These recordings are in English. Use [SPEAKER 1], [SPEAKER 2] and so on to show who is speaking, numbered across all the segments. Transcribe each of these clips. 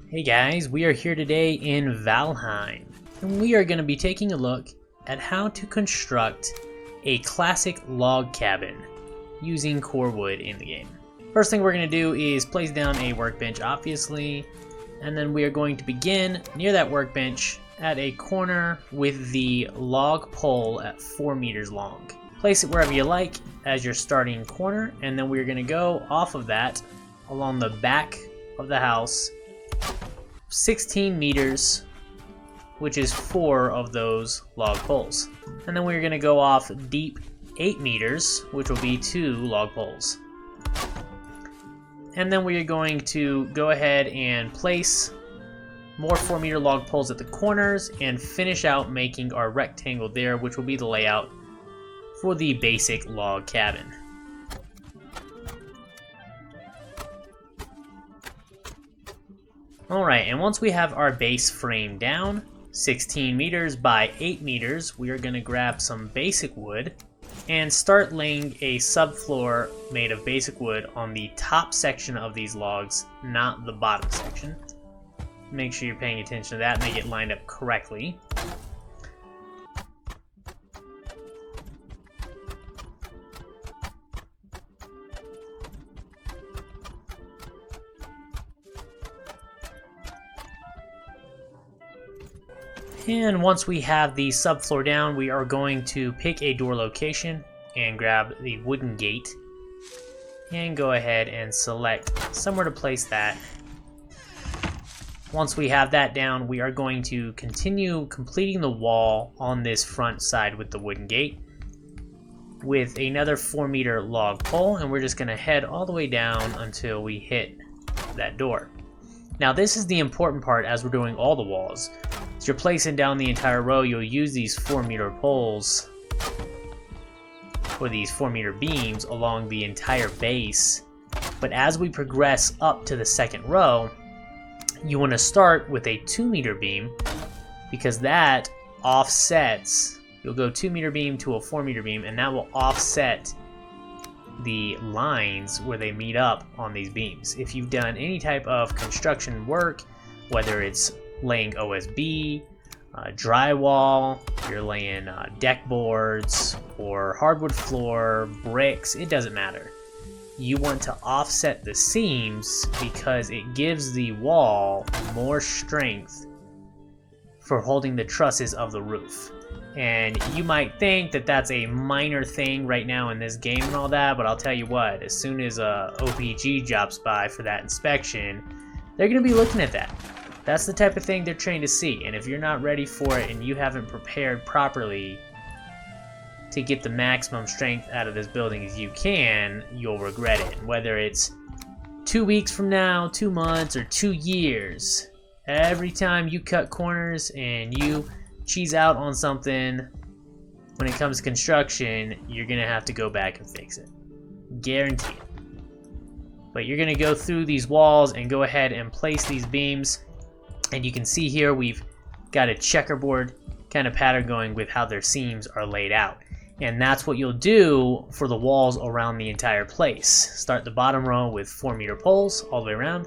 [SPEAKER 1] Hey guys, we are here today in Valheim, and we are going to be taking a look at how to construct a classic log cabin using core wood in the game. First thing we're going to do is place down a workbench, obviously, and then we are going to begin near that workbench at a corner with the log pole at 4 meters long. Place it wherever you like as your starting corner, and then we're going to go off of that along the back of the house 16 meters, which is 4 of those log poles. And then we're going to go off deep 8 meters, which will be 2 log poles. And then we are going to go ahead and place more 4 meter log poles at the corners and finish out making our rectangle there, which will be the layout for the basic log cabin. Alright, and once we have our base frame down, 16 meters by 8 meters, we are going to grab some basic wood and start laying a subfloor made of basic wood on the top section of these logs, not the bottom section. Make sure you're paying attention to that and they get lined up correctly. And once we have the subfloor down, we are going to pick a door location and grab the wooden gate and go ahead and select somewhere to place that. Once we have that down, we are going to continue completing the wall on this front side with the wooden gate with another 4 meter log pole, and we're just going to head all the way down until we hit that door. Now this is the important part as we're doing all the walls. As you're placing down the entire row, you'll use these 4 meter poles or these 4 meter beams along the entire base. But as we progress up to the second row, you want to start with a 2 meter beam because that offsets. You'll go 2 meter beam to a 4 meter beam, and that will offset the lines where they meet up on these beams. If you've done any type of construction work, whether it's laying OSB, drywall, you're laying deck boards, or hardwood floor, bricks, it doesn't matter. You want to offset the seams because it gives the wall more strength for holding the trusses of the roof. And you might think that that's a minor thing right now in this game and all that, but I'll tell you what, as soon as OPG drops by for that inspection, they're going to be looking at that. That's the type of thing they're trained to see, and if you're not ready for it and you haven't prepared properly to get the maximum strength out of this building as you can, you'll regret it. Whether it's 2 weeks from now, 2 months, or 2 years, every time you cut corners and you cheese out on something when it comes to construction, you're gonna have to go back and fix it. Guarantee it. But you're gonna go through these walls and go ahead and place these beams. And you can see here we've got a checkerboard kind of pattern going with how their seams are laid out. And that's what you'll do for the walls around the entire place. Start the bottom row with 4 meter poles all the way around.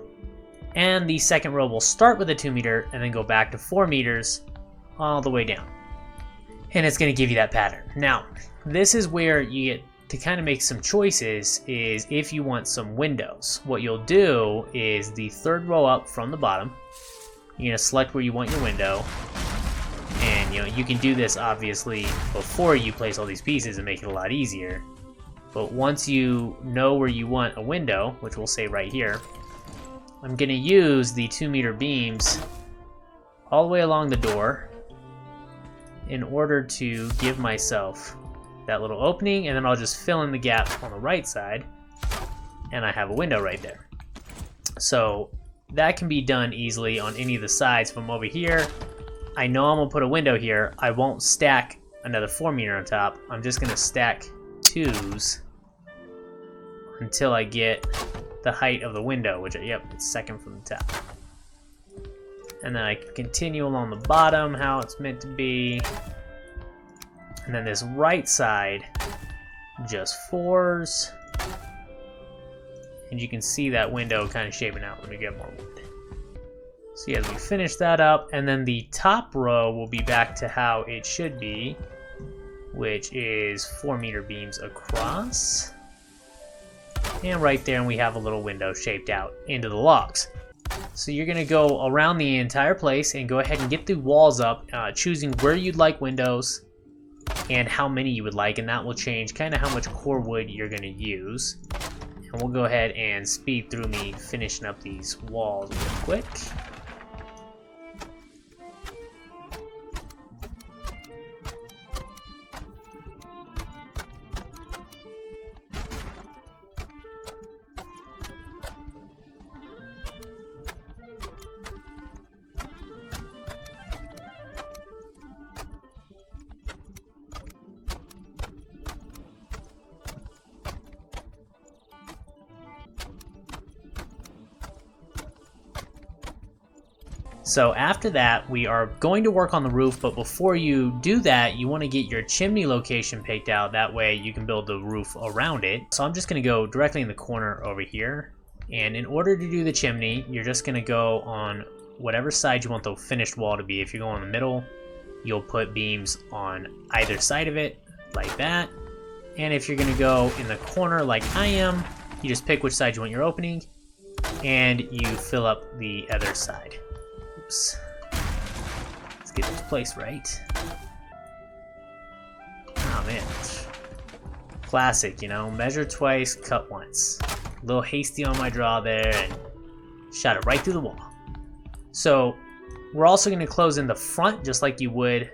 [SPEAKER 1] And the second row will start with a 2 meter and then go back to 4 meters all the way down. And it's going to give you that pattern. Now, this is where you get to kind of make some choices, is if you want some windows. What you'll do is the third row up from the bottom, you're going to select where you want your window. And you can do this obviously before you place all these pieces and make it a lot easier. But once you know where you want a window, which we'll say right here, I'm going to use the 2 meter beams all the way along the door in order to give myself that little opening, and then I'll just fill in the gap on the right side, and I have a window right there. So that can be done easily on any of the sides. From over here, I know I'm gonna put a window here. I won't stack another 4 meter on top. I'm just gonna stack 2s until I get the height of the window, which, yep, it's second from the top. And then I can continue along the bottom how it's meant to be. And then this right side, just 4s. And you can see that window kind of shaping out. Let me get more wood. So yeah, we finish that up, and then the top row will be back to how it should be, which is 4-meter beams across. And right there, and we have a little window shaped out into the logs. So you're going to go around the entire place and go ahead and get the walls up, choosing where you'd like windows and how many you would like, and that will change kind of how much core wood you're going to use. And we'll go ahead and speed through me finishing up these walls real quick. So after that, we are going to work on the roof, but before you do that, you want to get your chimney location picked out. That way you can build the roof around it. So I'm just going to go directly in the corner over here. And in order to do the chimney, you're just going to go on whatever side you want the finished wall to be. If you're going in the middle, you'll put beams on either side of it, like that. And if you're going to go in the corner like I am, you just pick which side you want your opening, and you fill up the other side. Oops. Let's get this place right. Oh man. Classic, you know, measure twice, cut once. A little hasty on my draw there, and shot it right through the wall. So we're also going to close in the front just like you would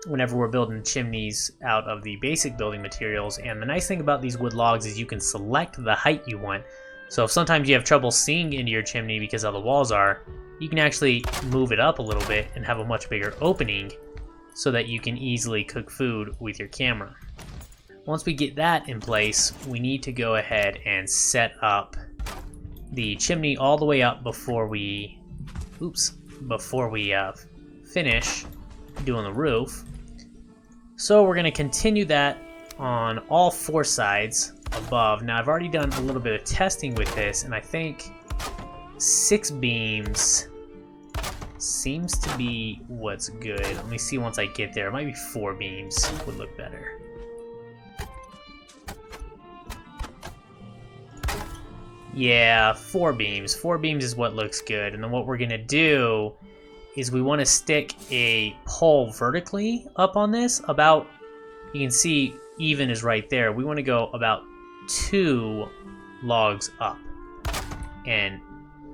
[SPEAKER 1] whenever we're building chimneys out of the basic building materials. And the nice thing about these wood logs is you can select the height you want. So if sometimes you have trouble seeing into your chimney because how the walls are, you can actually move it up a little bit and have a much bigger opening so that you can easily cook food with your camera. Once we get that in place, we need to go ahead and set up the chimney all the way up before we finish doing the roof. So we're going to continue that on all 4 sides above. Now I've already done a little bit of testing with this, and I think 6 beams seems to be what's good. Let me see once I get there. It might be 4 beams would look better. Yeah, 4 beams. 4 beams is what looks good. And then what we're going to do is we want to stick a pole vertically up on this. About, you can see even is right there. We want to go about 2 logs up and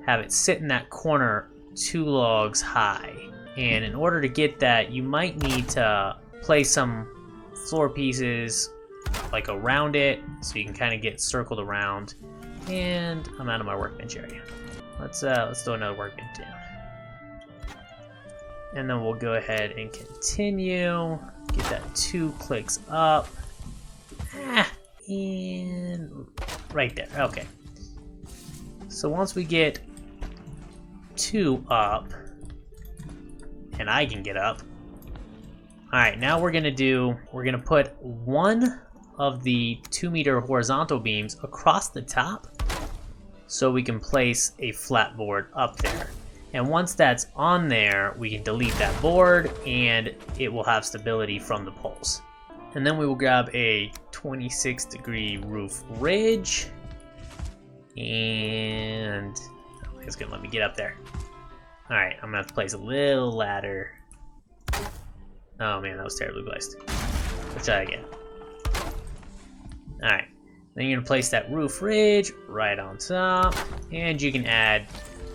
[SPEAKER 1] have it sit in that corner 2 logs high. And in order to get that, you might need to place some floor pieces like around it so you can kind of get circled around. And I'm out of my workbench area. Let's throw another workbench down. And then we'll go ahead and continue. Get that 2 clicks up. And right there. Okay. So once we get 2 up, and I can get up. Alright, now we're gonna put 1 of the 2-meter horizontal beams across the top so we can place a flat board up there. And once that's on there, we can delete that board and it will have stability from the poles. And then we will grab a 26-degree roof ridge, and it's gonna let me get up there. Alright, I'm gonna have to place a little ladder. Oh man, that was terribly placed. Let's try again. Alright, then you're gonna place that roof ridge right on top, and you can add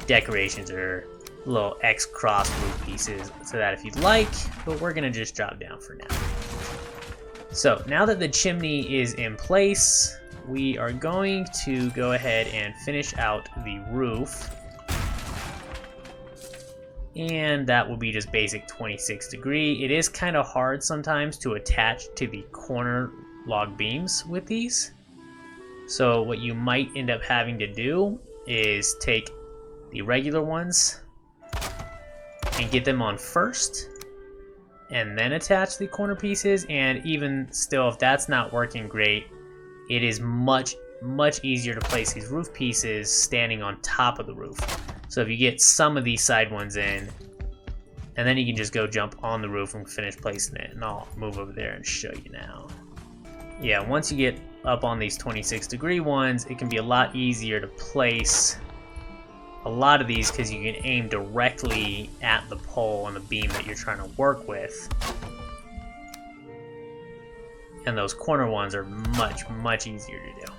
[SPEAKER 1] decorations or little X cross roof pieces to that if you'd like, but we're gonna just drop down for now. So now that the chimney is in place, we are going to go ahead and finish out the roof. And that will be just basic 26-degree. It is kind of hard sometimes to attach to the corner log beams with these. So what you might end up having to do is take the regular ones and get them on first, and then attach the corner pieces. And even still, if that's not working great, it is much easier to place these roof pieces standing on top of the roof. So if you get some of these side ones in, and then you can just go jump on the roof and finish placing it. And I'll move over there and show you now. Yeah, once you get up on these 26-degree ones, it can be a lot easier to place a lot of these because you can aim directly at the pole and the beam that you're trying to work with. And those corner ones are much, much easier to do.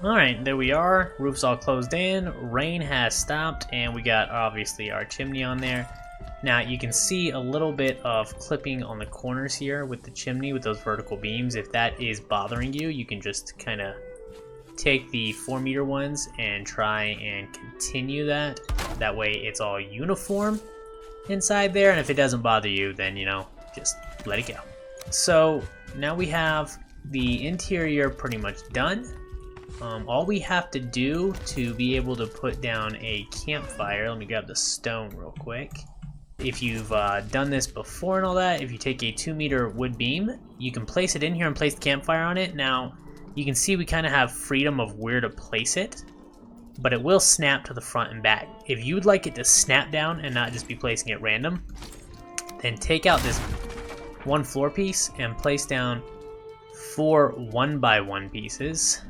[SPEAKER 1] Alright, there we are. Roof's all closed in. Rain has stopped, and we got obviously our chimney on there. Now you can see a little bit of clipping on the corners here with the chimney with those vertical beams. If that is bothering you, you can just kind of take the 4-meter ones and try and continue that. That way it's all uniform inside there, and if it doesn't bother you, then, you know, just let it go. So now we have the interior pretty much done. All we have to do to be able to put down a campfire, let me grab the stone real quick. If you've done this before and all that, if you take a 2-meter wood beam, you can place it in here and place the campfire on it. Now, you can see we kind of have freedom of where to place it, but it will snap to the front and back. If you'd like it to snap down and not just be placing it random, then take out this 1 floor piece and place down 4 1x1 pieces.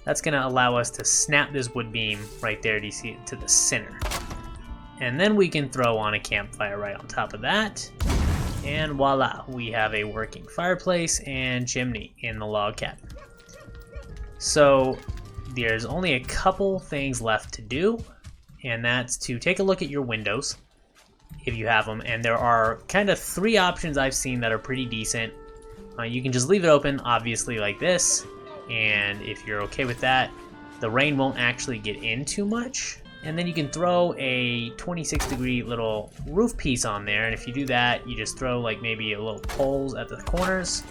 [SPEAKER 1] That's going to allow us to snap this wood beam right there, do you see it, to the center. And then we can throw on a campfire right on top of that. And voila, we have a working fireplace and chimney in the log cabin. So there's only a couple things left to do, and that's to take a look at your windows, if you have them. And there are kind of 3 options I've seen that are pretty decent. You can just leave it open, obviously, like this. And if you're okay with that, the rain won't actually get in too much. And then you can throw a 26-degree little roof piece on there, and if you do that, you just throw like maybe a little poles at the corners.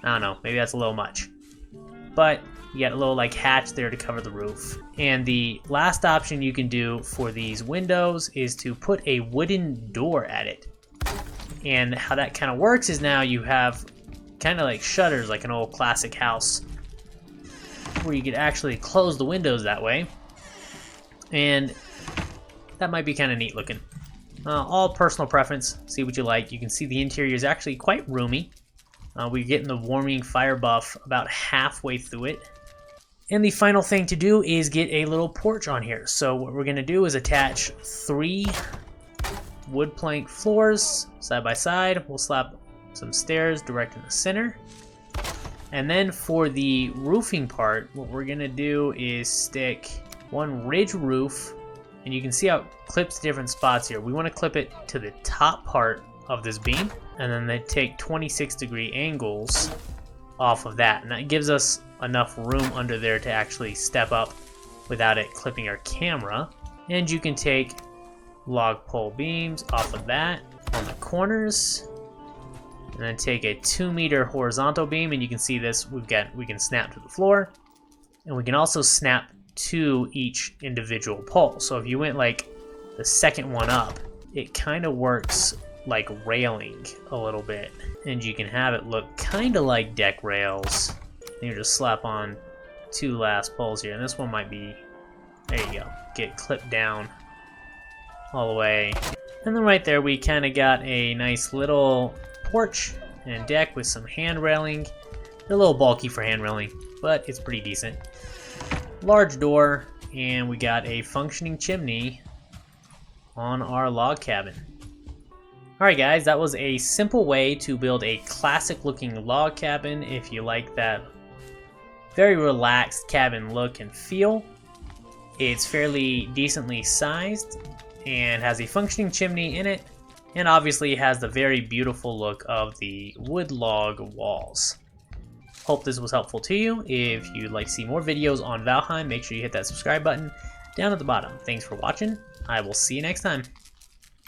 [SPEAKER 1] I don't know, maybe that's a little much. But you got a little like hatch there to cover the roof. And the last option you can do for these windows is to put a wooden door at it. And how that kind of works is now you have kind of like shutters like an old classic house, where you could actually close the windows that way, and that might be kind of neat looking. All personal preference, see what you like. You can see the interior is actually quite roomy. We're getting the warming fire buff about halfway through it. And the final thing to do is get a little porch on here. So what we're going to do is attach 3 wood plank floors side by side. We'll slap some stairs direct in the center. And then for the roofing part, what we're gonna do is stick 1 ridge roof, and you can see how it clips different spots here. We want to clip it to the top part of this beam, and then they take 26-degree angles off of that, and that gives us enough room under there to actually step up without it clipping our camera. And you can take log pole beams off of that on the corners, and then take a 2-meter horizontal beam, and you can see this, we can snap to the floor, and we can also snap to each individual pole. So if you went like the second one up, it kind of works like railing a little bit, and you can have it look kind of like deck rails. And you just slap on 2 last poles here, and this one might be, there you go, get clipped down all the way. And then right there we kind of got a nice little porch and deck with some hand railing. They're a little bulky for hand railing, but it's pretty decent. Large door, and we got a functioning chimney on our log cabin. Alright guys, that was a simple way to build a classic looking log cabin if you like that very relaxed cabin look and feel. It's fairly decently sized and has a functioning chimney in it, and obviously has the very beautiful look of the wood log walls. Hope this was helpful to you. If you'd like to see more videos on Valheim, make sure you hit that subscribe button down at the bottom. Thanks for watching. I will see you next time.